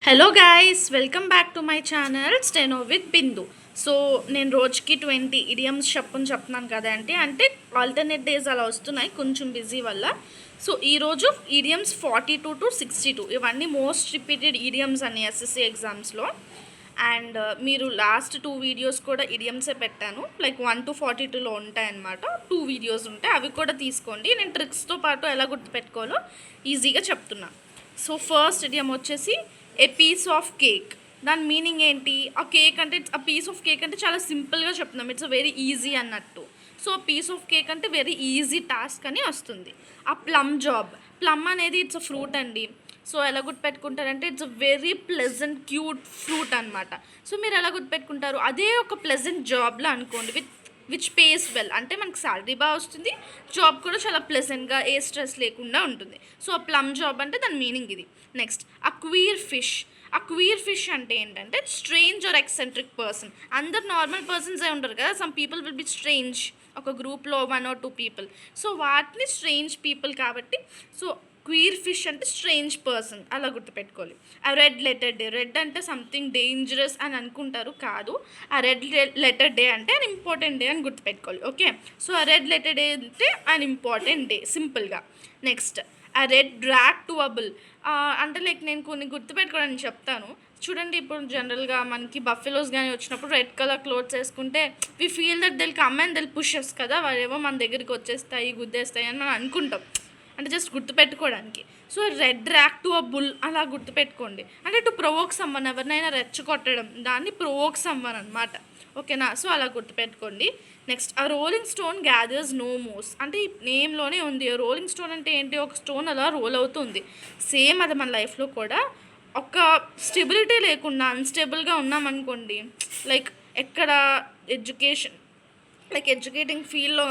Hello guys, welcome back to my channel steno with Bindu. So నేను రోజుకి 20 idioms చెప్తున్నాను కదా అంటే ఆల్టర్నేట్ డేస్ అలా వస్తున్నాయి కొంచెం బిజీ వల్ల. సో ఈరోజు ఇడియమ్స్ 42 to 62 ఇవన్నీ మోస్ట్ రిపీటెడ్ ఇడియమ్స్ అని ఎస్ఎస్సి ఎగ్జామ్స్లో. అండ్ మీరు లాస్ట్ 2 వీడియోస్ కూడా ఇడియమ్సే పెట్టాను, లైక్ 1 to 42లో ఉంటాయన్నమాట. 2 వీడియోస్ ఉంటాయి, అవి కూడా తీసుకోండి. నేను ట్రిక్స్తో పాటు ఎలా గుర్తుపెట్టుకోవాలో ఈజీగా చెప్తున్నాను. సో ఫస్ట్ ఇడియం వచ్చేసి ఏ పీస్ ఆఫ్ కేక్. దాని మీనింగ్ ఏంటి? ఆ కేక్ అంటే ఆ పీస్ ఆఫ్ కేక్ అంటే చాలా సింపుల్గా చెప్తున్నాం, ఇట్స్ వెరీ ఈజీ అన్నట్టు. సో పీస్ ఆఫ్ కేక్ అంటే వెరీ ఈజీ టాస్క్ అని వస్తుంది. ఆ ప్లమ్ జాబ్, ప్లమ్ అనేది ఇట్స్ అ ఫ్రూట్ అండి. సో ఎలా గుర్తుపెట్టుకుంటారంటే it's a very pleasant cute fruit అనమాట. సో మీరు ఎలా గుర్తుపెట్టుకుంటారు? అదే ఒక ప్లెజెంట్ జాబ్లో అనుకోండి, విచ్ పేస్ వెల్, అంటే మనకు శాలరీ బాగా వస్తుంది, జాబ్ కూడా చాలా ప్లెజెంట్గా ఏ స్ట్రెస్ లేకుండా ఉంటుంది. సో ఆ ప్లమ్ జాబ్ అంటే దాని మీనింగ్ ఇది. నెక్స్ట్ ఆ క్వీర్ ఫిష్. ఆ క్వీర్ ఫిష్ అంటే ఏంటంటే స్ట్రేంజ్ ఆర్ ఎక్సెంట్రిక్ పర్సన్. అందరు నార్మల్ పర్సన్సే ఉంటారు కదా, some people will be strange, ఒక గ్రూప్లో 1 or 2 people. సో వాటిని స్ట్రేంజ్ పీపుల్ కాబట్టి సో క్వీర్ ఫిష్ అంటే స్ట్రేంజ్ పర్సన్, అలా గుర్తుపెట్టుకోవాలి. ఆ రెడ్ లెటర్ డే, రెడ్ అంటే సంథింగ్ డేంజరస్ అని అనుకుంటారు, కాదు. ఆ రెడ్ లెటర్ డే అంటే అన్ ఇంపార్టెంట్ డే అని గుర్తుపెట్టుకోవాలి. ఓకే, సో ఆ రెడ్ లెటర్ డే అంటే అన్ ఇంపార్టెంట్ డే సింపుల్గా. నెక్స్ట్ ఆ రెడ్ డ్రాగ్ టు అబుల్, అంటే లైక్ నేను కొన్ని గుర్తుపెట్టుకోవడానికి చెప్తాను చూడండి. ఇప్పుడు జనరల్గా మనకి బఫెలోస్ కానీ వచ్చినప్పుడు రెడ్ కలర్ క్లోత్స్ వేసుకుంటే we feel that deal come and deal pushes కదా, వాళ్ళేమో మన దగ్గరికి వచ్చేస్తాయి, గుద్దేస్తాయి అని మనం అనుకుంటాం, అంటే జస్ట్ గుర్తుపెట్టుకోవడానికి. So red drag to a bull అలా గుర్తుపెట్టుకోండి, అంటే టు ప్రొవోక్ సమ్మన్, ఎవరినైనా రెచ్చగొట్టడం, దాన్ని ప్రొవోక్ సమ్మన్ అనమాట. ఓకేనా? సో అలా గుర్తుపెట్టుకోండి. నెక్స్ట్ ఆ rolling stone gathers no moss, అంటే ఈ నేమ్లోనే ఉంది. రోలింగ్ స్టోన్ అంటే ఏంటి? ఒక స్టోన్ అలా రోల్ అవుతుంది. సేమ్ అది మన లైఫ్లో కూడా ఒక స్టెబిలిటీ లేకుండా అన్స్టేబుల్గా ఉన్నామనుకోండి, లైక్ ఎక్కడ ఎడ్యుకేషన్, లైక్ ఎడ్యుకేటింగ్ ఫీల్డ్లో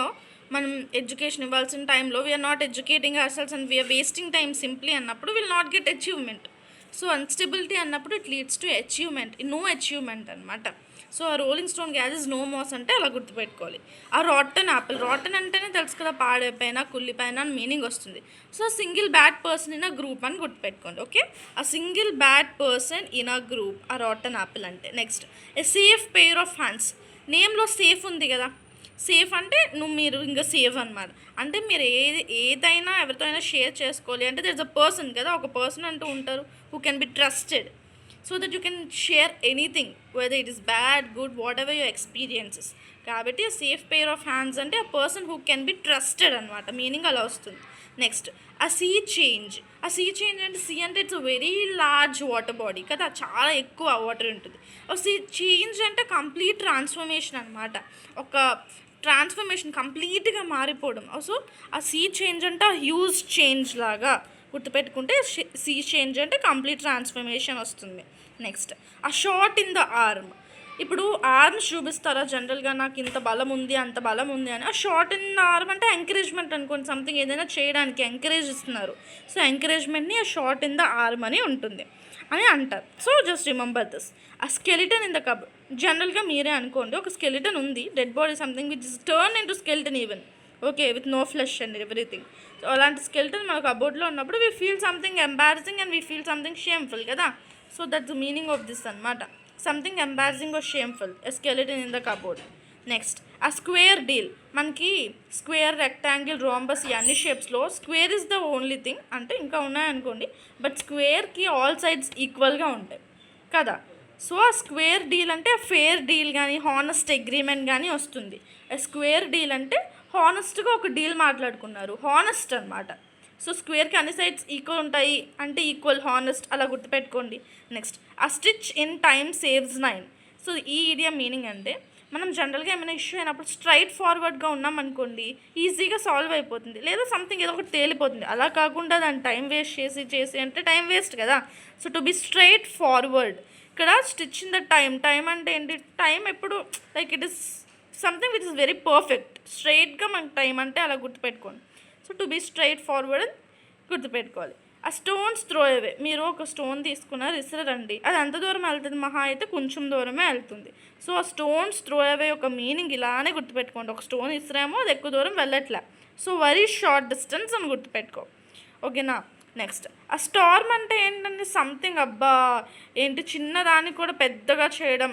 మనం ఎడ్యుకేషన్ ఇవ్వాల్సిన టైంలో we are not educating our selves and we are wasting time simply అన్నప్పుడు will not get achievement. So unstability అన్నప్పుడు it leads to achievement, no achievement అనమాట. సో ఆ rolling stone gathers no moss అంటే అలా గుర్తుపెట్టుకోవాలి. ఆ రాటన్ యాపిల్, రాటన్ అంటేనే తెలుసు కదా, పాడైపోయిన కుళ్ళిపోయిన అని మీనింగ్ వస్తుంది. So single bad person in a group అని గుర్తుపెట్టుకోండి. ఓకే, ఆ single bad person in a group, ఆ రాటన్ యాపిల్ అంటే. Next a safe pair of hands. నేమ్లో సేఫ్ ఉంది కదా, సేఫ్ అంటే మీరు ఇంకా సేఫ్ అనమాట. అంటే మీరు ఏదైనా ఎవరితో అయినా షేర్ చేసుకోవాలి అంటే దర్ ఇస్ అ పర్సన్ కదా, ఒక పర్సన్ అంటూ ఉంటారు who can be trusted, so that you can share anything whether it is bad good what ever your experiences. కాబట్టి సేఫ్ పెయిర్ ఆఫ్ హ్యాండ్స్ అంటే ఆ person who can be trusted అనమాట, meaning అలా వస్తుంది. నెక్స్ట్ ఆ sea change. ఆ sea change అంటే see అంటే it's very large water body కదా, చాలా ఎక్కువ వాటర్ ఉంటుంది. సీ చేంజ్ అంటే కంప్లీట్ ట్రాన్స్ఫర్మేషన్ అనమాట, ఒక ట్రాన్స్ఫర్మేషన్ కంప్లీట్గా మారిపోవడం. సో ఆ సీ చేంజ్ అంటే ఆ హ్యూజ్ చేంజ్ లాగా గుర్తుపెట్టుకుంటే సీ చేంజ్ అంటే కంప్లీట్ ట్రాన్స్ఫర్మేషన్ వస్తుంది. నెక్స్ట్ ఆ షార్ట్ ఇన్ ద ఆర్మ్. ఇప్పుడు ఆర్మ్స్ చూపిస్తారా జనరల్గా, నాకు ఇంత బలం ఉంది అంత బలం ఉంది అని. ఆ షార్ట్ ఇన్ ద ఆర్మ్ అంటే ఎంకరేజ్మెంట్ అనుకోండి, సంథింగ్ ఏదైనా చేయడానికి ఎంకరేజ్ ఇస్తున్నారు. సో ఎంకరేజ్మెంట్ని ఆ షార్ట్ ఇన్ ద ఆర్మ్ అని ఉంటుంది అని అంటారు. So just remember this. ఆ స్కెలిటన్ ఇన్ ద కబ్, జనరల్గా మీరే అనుకోండి ఒక స్కెలిటన్ ఉంది, dead body something which is turn in to skeleton even, okay, with no flesh and everything. So అలాంటి స్కెలిటన్ మన కబోర్డ్లో ఉన్నప్పుడు we feel something embarrassing and we feel something shameful కదా. So that's the meaning of this అనమాట, something embarrassing or shameful, a skeleton in the cupboard. Next ఆ square deal. మనకి square, rectangle, rhombus ఈ అన్ని షేప్స్లో square is the only thing, అంటే ఇంకా ఉన్నాయనుకోండి, బట్ స్క్వేర్కి ఆల్ సైడ్స్ ఈక్వల్గా ఉంటాయి కదా. సో ఆ స్క్వేర్ డీల్ అంటే ఫేర్ డీల్ కానీ హానెస్ట్ అగ్రిమెంట్ కానీ వస్తుంది. స్క్వేర్ డీల్ అంటే హానెస్ట్గా ఒక డీల్ మాట్లాడుకున్నారు, హానెస్ట్ అనమాట. సో స్క్వేర్కి అన్ని సైడ్స్ ఈక్వల్ ఉంటాయి అంటే ఈక్వల్, హానెస్ట్, అలా గుర్తుపెట్టుకోండి. నెక్స్ట్ ఆ stitch in time saves 9. So ఈ ఈడియం మీనింగ్ అంటే మనం జనరల్గా ఏమైనా ఇష్యూ అయినప్పుడు స్ట్రైట్ ఫార్వర్డ్గా ఉన్నాం అనుకోండి, ఈజీగా సాల్వ్ అయిపోతుంది, లేదా సంథింగ్ ఏదో ఒకటి తేలిపోతుంది. అలా కాకుండా దాన్ని టైం వేస్ట్ చేసి అంటే టైం వేస్ట్ కదా. So to be straight forward. ఇక్కడ stitch in the time, time అంటే ఏంటి? టైం ఎప్పుడు like it is something which is very perfect, స్ట్రైట్గా మనకు టైం అంటే అలా గుర్తుపెట్టుకోండి. So to be straight forward అని గుర్తుపెట్టుకోవాలి. ఆ స్టోన్స్ త్రో అవే. మీరు ఒక స్టోన్ తీసుకున్నారు, విసిరండి, అది అంత దూరం వెళ్తుంది, మహా అయితే కొంచెం దూరమే వెళ్తుంది. సో ఆ స్టోన్స్ త్రో అవే ఒక మీనింగ్ ఇలానే గుర్తుపెట్టుకోండి, ఒక స్టోన్ ఇసిరేమో అది ఎక్కువ దూరం వెళ్ళట్లే, సో వెరీ షార్ట్ డిస్టెన్స్ అని గుర్తుపెట్టుకో. ఓకేనా? నెక్స్ట్ ఆ స్టార్మ్ అంటే ఏంటంటే సంథింగ్ అబ్బా ఏంటి చిన్నదాన్ని కూడా పెద్దగా చేయడం.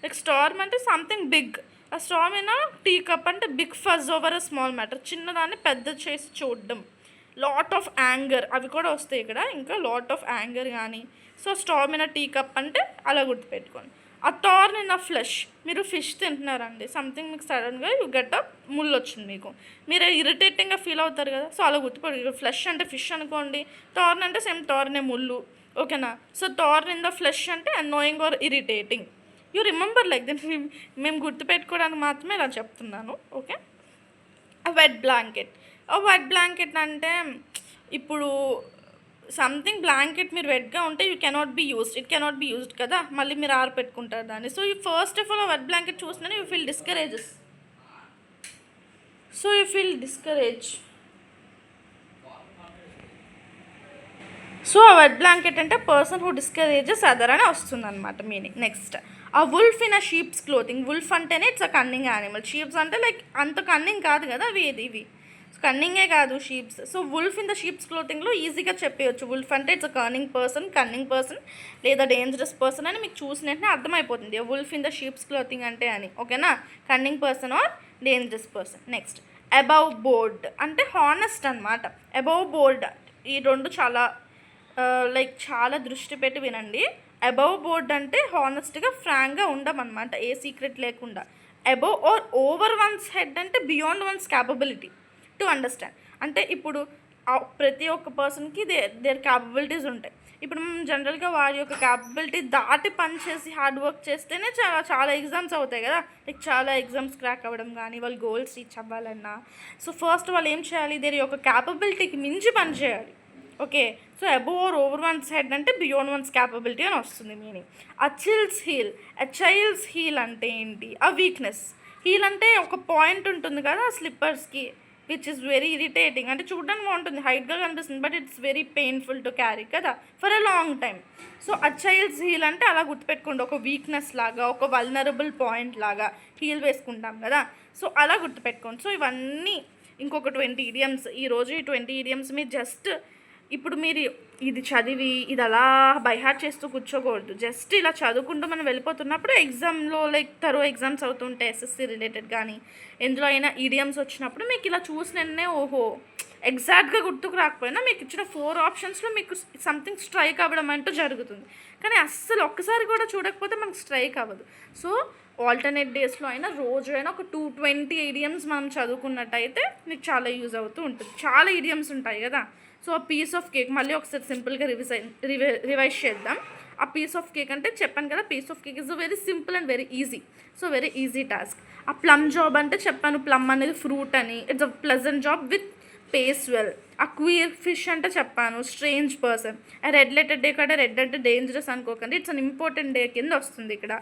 లైక్ స్టార్మ్ అంటే సంథింగ్ బిగ్. ఆ స్టార్మ్ అయినా టీ కప్ అంటే big fuss over a small matter, చిన్నదాన్ని పెద్ద చేసి చూడడం. లాట్ ఆఫ్ యాంగర్ అవి కూడా వస్తాయి ఇక్కడ, ఇంకా లాట్ ఆఫ్ యాంగర్ కానీ. So storm in a tea cup అంటే అలా గుర్తుపెట్టుకోండి. ఆ టార్న్ ఇన్ అ ఫ్లెష్, మీరు ఫిష్ తింటున్నారండి, సంథింగ్ మీకు సడన్గా యూ గెట్ అప్ ముళ్ళు వచ్చింది మీకు, మీరు ఇరిటేటింగ్గా ఫీల్ అవుతారు కదా. సో అలా గుర్తుపడి ఫ్లెష్ అంటే ఫిష్ అనుకోండి, టార్న్ అంటే సేమ్ టార్నే ముళ్ళు, ఓకేనా. So thorn in the flesh అంటే annoying or irritating. You remember like then, మేము గుర్తుపెట్టుకోవడానికి మాత్రమే ఇలా చెప్తున్నాను, okay. Wet blanket. Wet blanket అంటే ఇప్పుడు సంథింగ్ బ్లాంకెట్ మీరు వెట్గా ఉంటే ఇట్ కెనాట్ బీ యూస్డ్ కదా, మళ్ళీ మీరు పెట్టుకుంటారు దాన్ని. So you first of all wet blanket చూసినా you feel discourages. So you feel discourage. So ఆ వెట్ బ్లాంకెట్ అంటే పర్సన్ హూ డిస్కరేజెస్ అదర్ అని వస్తుంది అనమాట మీనింగ్. నెక్స్ట్ ఆ wolf in a sheep's clothing. Wolf అంటేనే it's a cunning animal. Sheeps అంటే like అంత కన్నింగ్ కాదు కదా ఇవి కన్నింగే కాదు sheeps. So wolf in the sheep's క్లోతింగ్లో ఈజీగా చెప్పేయచ్చు. వుల్ఫ్ అంటే ఇట్స్ అ కన్నింగ్ పర్సన్ లేదా డేంజరస్ పర్సన్ అని మీకు చూసిన వెంటనే అర్థమైపోతుంది wolf in the sheeps clothing అంటే అని, ఓకేనా. Cunning person are dangerous person. Next above board అంటే హానెస్ట్ అనమాట. అబవ్ బోర్డ్ ఈ రెండు చాలా లైక్ చాలా దృష్టి పెట్టి వినండి. అబవ్ బోర్డ్ అంటే హానెస్ట్గా ఫ్రాంక్గా ఉండమన్నమాట, ఏ సీక్రెట్ లేకుండా. Above or over one's head అంటే beyond one's capability to understand. అంటే ఇప్పుడు ప్రతి ఒక్క పర్సన్కి దేర్ క్యాపబిలిటీస్ ఉంటాయి. ఇప్పుడు మనం జనరల్గా వారి యొక్క క్యాపబిలిటీ దాటి పని చేసి హార్డ్ వర్క్ చేస్తేనే చాలా ఎగ్జామ్స్ అవుతాయి కదా, లైక్ చాలా ఎగ్జామ్స్ క్రాక్ అవ్వడం కానీ, వాళ్ళు గోల్స్ రీచ్ అవ్వాలన్నా. సో ఫస్ట్ వాళ్ళు ఏం చేయాలి, దేని యొక్క క్యాపబిలిటీకి మించి పని చేయాలి, okay. So above or over one's head అంటే బియాండ్ వన్స్ క్యాపబిలిటీ అని వస్తుంది మీనింగ్. అ చైల్డ్స్ హీల్ అంటే ఏంటి, ఆ వీక్నెస్. హీల్ అంటే ఒక పాయింట్ ఉంటుంది కదా స్లిప్పర్స్కి, విచ్ ఇస్ వెరీ ఇరిటేటింగ్. అంటే చూడడానికి బాగుంటుంది, హైట్గా కనిపిస్తుంది, but it's very painful to carry కదా for a long time. So ఆ చైల్డ్స్ హీల్ అంటే అలా గుర్తుపెట్టుకోండి, ఒక వీక్నెస్ లాగా, ఒక వల్నరబుల్ పాయింట్ లాగా హీల్ వేసుకుంటాం కదా, సో అలా గుర్తుపెట్టుకోండి. సో ఇవన్నీ ఇంకొక 20 idioms. ఈరోజు ఈ 20 idioms మీరు జస్ట్ ఇప్పుడు మీరు ఇది చదివి ఇది అలా బైహార్ట్ చేస్తూ కూర్చోకూడదు. జస్ట్ ఇలా చదువుకుంటూ మనం వెళ్ళిపోతున్నప్పుడు ఎగ్జామ్లో లైక్ ఎగ్జామ్స్ అవుతుంటే ఎస్ఎస్సి రిలేటెడ్ కానీ ఎందులో అయినా ఈడియమ్స్ వచ్చినప్పుడు మీకు ఇలా చూసినన్నే ఓహో ఎగ్జాక్ట్గా గుర్తుకు రాకపోయినా మీకు ఇచ్చిన 4 optionsలో మీకు సంథింగ్ స్ట్రైక్ అవ్వడం అంటూ జరుగుతుంది. కానీ అస్సలు ఒక్కసారి కూడా చూడకపోతే మనకు స్ట్రైక్ అవ్వదు. సో ఆల్టర్నేట్ డేస్లో అయినా రోజు అయినా ఒక 220 idioms మనం చదువుకున్నట్టయితే మీకు చాలా యూజ్ అవుతూ ఉంటుంది. చాలా idioms ఉంటాయి కదా. సో ఆ పీస్ ఆఫ్ కేక్ మళ్ళీ ఒకసారి సింపుల్గా రివైజ్ చేద్దాం. ఆ పీస్ ఆఫ్ కేక్ అంటే చెప్పాను కదా, piece of cake is very simple and very easy. So very easy task. ఆ ప్లమ్ జాబ్ అంటే చెప్పాను, ప్లమ్ అనేది ఫ్రూట్ అని, it's a pleasant job with pays well. ఆ క్వీర్ ఫిష్ అంటే చెప్పాను, strange person. Red letter day కూడా red అంటే డేంజరస్ అనుకోకండి, ఇట్స్ అన్ ఇంపార్టెంట్ డే కింద వస్తుంది ఇక్కడ.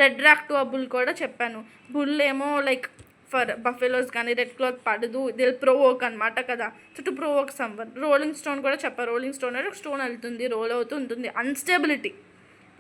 Red rag to a bull కూడా చెప్పాను, బుల్ ఏమో లైక్ ఫర్ బఫెలోస్ కానీ రెడ్ క్లాత్ పడదు, దిల్ ప్రొవోక్ అనమాట కదా, so to provoke someone. Rolling stone కూడా చెప్పారు, రోలింగ్ స్టోన్ అంటే స్టోన్ వెళ్తుంది, రోల్ అవుతూ ఉంటుంది, అన్స్టేబిలిటీ,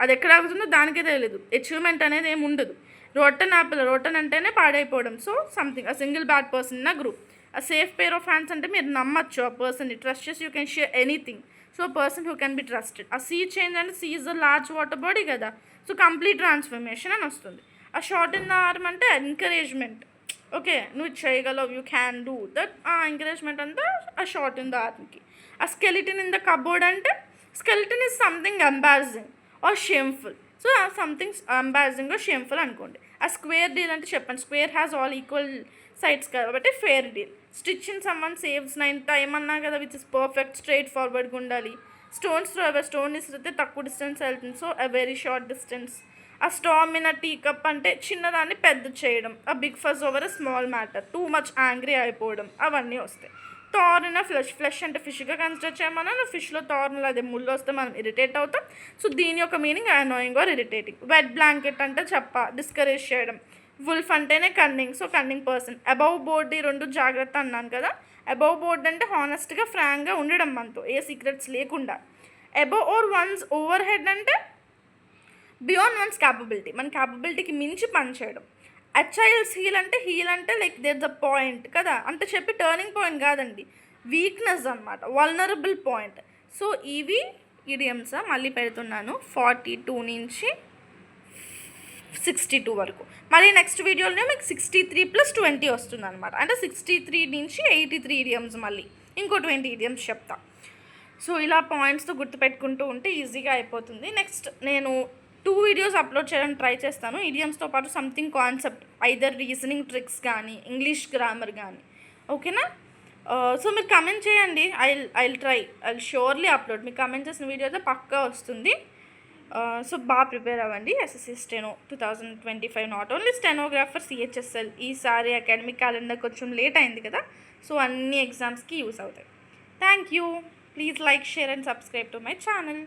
అది ఎక్కడ ఆగుతుందో దానికే తెలియదు, అచీవ్మెంట్ అనేది ఏమి ఉండదు. రోటన్ అంటేనే పాడైపోవడం. So something a single bad person in a group. A safe pair of hands అంటే మీరు నమ్మచ్చు ఆ పర్సన్ని, ట్రస్ట్ చేసి you can share anything. So person who can be trusted. ఆ సీ చేంజ్ అంటే sea is a large water body కదా, so complete transformation అని వస్తుంది. ఆ షార్ట్ ఇన్ ద ఆర్మ్ అంటే ఎంకరేజ్మెంట్, ఓకే నువ్వు చేయగలవు, యూ క్యాన్ డూ దట్, ఆ ఎంకరేజ్మెంట్ అంతా ఆ షార్ట్ ఇన్ ద ఆర్మ్కి. ఆ స్కెలిటన్ ఇన్ ద కబోర్డ్ అంటే skeleton is something embarrassing or shameful. So something embarrassing or shameful అనుకోండి. ఆ స్క్వేర్ డీల్ అంటే చెప్పండి, square has all equal sides కాబట్టి fair deal. Stitch in summon saves 9 time అన్నా కదా, విచ్ ఇస్ పర్ఫెక్ట్ స్ట్రైట్ ఫార్వర్డ్గా ఉండాలి. స్టోన్స్ త్రో అవే, స్టోన్ ఇస్తే తక్కువ డిస్టెన్స్ వెళ్తుంది, so a very short distance. ఆ storm in a tea cup అంటే చిన్నదాన్ని పెద్ద చేయడం. ఆ big fuss over a small matter, too much angry అయిపోవడం, అవన్నీ వస్తాయి. టార్న్ ఇన్ అ ఫ్లెష్ అంటే ఫిష్గా కన్సిడర్ చేయమన్నా, ఫిష్లో టార్న్ అదే ముళ్ళు వస్తే మనం ఇరిటేట్ అవుతాం. సో దీని యొక్క meaning annoying or irritating. Wet blanket అంటే డిస్కరేజ్ చేయడం. వుల్ఫ్ అంటేనే cunning, so cunning person. Above board ఈ రెండు జాగ్రత్త అన్నాను కదా. అబవ్ బోర్డ్ అంటే హానెస్ట్గా ఫ్రాంక్గా ఉండడం, మనతో ఏ సీక్రెట్స్ లేకుండా. Above or one's over head అంటే బియాండ్ వన్స్ క్యాపబిలిటీ, మన క్యాపబిలిటీకి మించి పని చేయడం. అ చైల్డ్స్ హీల్ అంటే లైక్ దేర్ ద పాయింట్ కదా, అంటే చెప్పి టర్నింగ్ పాయింట్ కాదండి, వీక్నెస్ అనమాట, వల్నరబుల్ పాయింట్. సో ఇవి ఇడియమ్స్ మళ్ళీ పెడుతున్నాను 42 నుంచి 62 వరకు. మళ్ళీ నెక్స్ట్ వీడియోలో మీకు 63 + 20 వస్తుంది అనమాట. అంటే 63 నుంచి 83 ఇడియమ్స్, మళ్ళీ ఇంకో 20 ఇడియమ్స్ చెప్తా. సో ఇలా పాయింట్స్తో గుర్తుపెట్టుకుంటూ ఉంటే ఈజీగా అయిపోతుంది. నెక్స్ట్ నేను 2 వీడియోస్ అప్లోడ్ చేయడానికి ట్రై చేస్తాను. ఇడియమ్స్తో పాటు something concept, either reasoning tricks కానీ ఇంగ్లీష్ గ్రామర్ కానీ. ఓకేనా? సో మీరు కమెంట్ చేయండి. I'll try, I'll surely upload. మీరు కమెంట్ చేసిన వీడియో అయితే పక్కా వస్తుంది. సో బాగా ప్రిపేర్ అవ్వండి. SSC steno 2025, not only stenographer, CHSL. ఈసారి అకాడమిక్ క్యాలెండర్ కొంచెం లేట్ అయింది కదా, సో అన్ని ఎగ్జామ్స్కి యూస్ అవుతాయి. Thank you. Please like, share and subscribe to my channel.